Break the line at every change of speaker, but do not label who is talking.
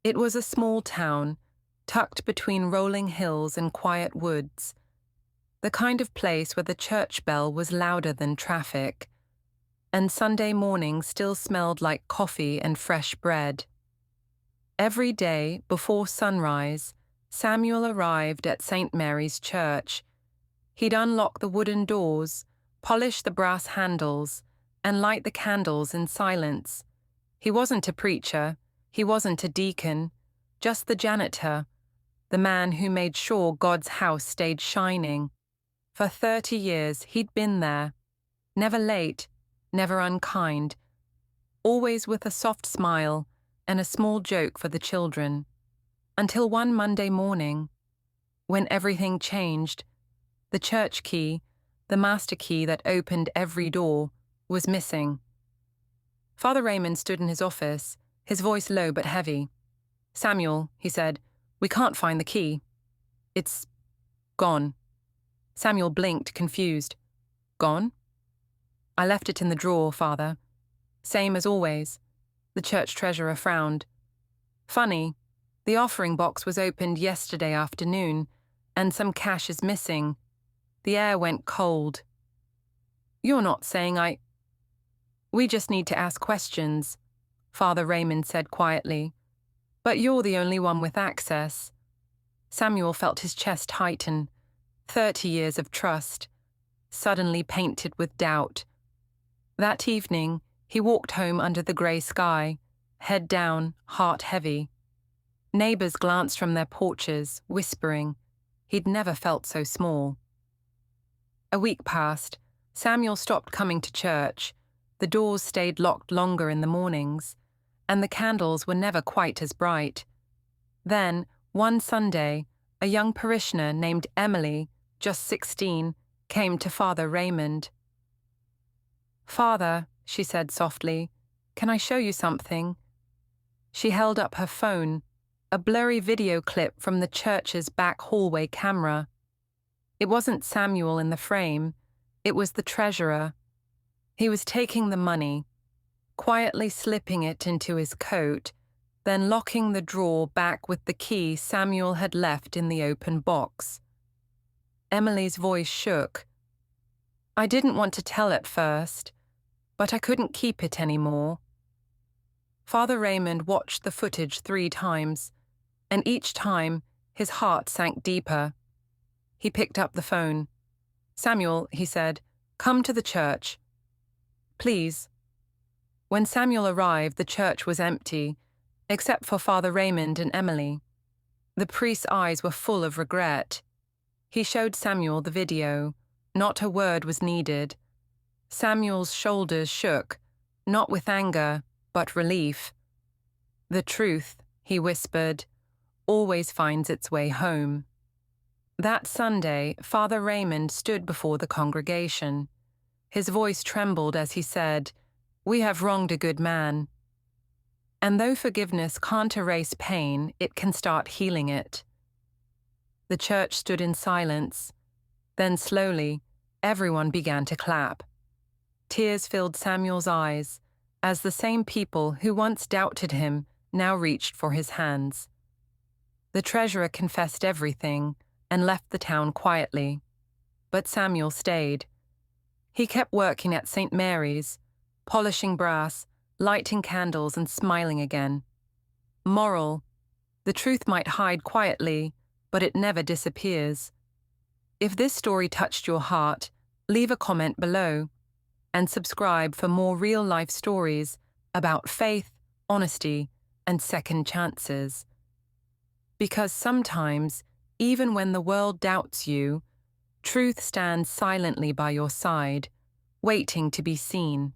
It was a small town, tucked between rolling hills and quiet woods, the kind of place where the church bell was louder than traffic, and Sunday morning still smelled like coffee and fresh bread. Every day, before sunrise, Samuel arrived at St. Mary's Church. He'd unlock the wooden doors, polish the brass handles, and light the candles in silence. He wasn't a preacher, he wasn't a deacon, just the janitor, the man who made sure God's house stayed shining. For 30 years he'd been there, never late, never unkind, always with a soft smile and a small joke for the children. Until one Monday morning, when everything changed, the church key, the master key that opened every door, was missing. Father Raymond stood in his office, his voice low but heavy. "Samuel," he said, "we can't find the key. It's gone." Samuel blinked, confused. "Gone?" "I left it in the drawer, Father. Same as always." The church treasurer frowned. "Funny, the offering box was opened yesterday afternoon, and some cash is missing." The air went cold. "You're not saying We just need to ask questions," Father Raymond said quietly. "But you're the only one with access." Samuel felt his chest tighten. 30 years of trust, suddenly painted with doubt. That evening, he walked home under the grey sky, head down, heart heavy. Neighbours glanced from their porches, whispering. He'd never felt so small. A week passed. Samuel stopped coming to church. The doors stayed locked longer in the mornings, and the candles were never quite as bright. Then, one Sunday, a young parishioner named Emily, just 16, came to Father Raymond. "Father," she said softly, "can I show you something?" She held up her phone, a blurry video clip from the church's back hallway camera. It wasn't Samuel in the frame, it was the treasurer. He was taking the money, quietly slipping it into his coat, then locking the drawer back with the key Samuel had left in the open box. Emily's voice shook. "I didn't want to tell at first, but I couldn't keep it anymore." Father Raymond watched the footage 3 times, and each time his heart sank deeper. He picked up the phone. "Samuel," he said, "come to the church. Please." When Samuel arrived, the church was empty, except for Father Raymond and Emily. The priest's eyes were full of regret. He showed Samuel the video. Not a word was needed. Samuel's shoulders shook, not with anger, but relief. "The truth," he whispered, "always finds its way home." That Sunday, Father Raymond stood before the congregation. His voice trembled as he said, "We have wronged a good man." And though forgiveness can't erase pain, it can start healing it. The church stood in silence. Then slowly, everyone began to clap. Tears filled Samuel's eyes, as the same people who once doubted him now reached for his hands. The treasurer confessed everything and left the town quietly. But Samuel stayed. He kept working at St. Mary's, polishing brass, lighting candles and smiling again. Moral: the truth might hide quietly, but it never disappears. If this story touched your heart, leave a comment below and subscribe for more real-life stories about faith, honesty, and second chances. Because sometimes, even when the world doubts you, truth stands silently by your side, waiting to be seen.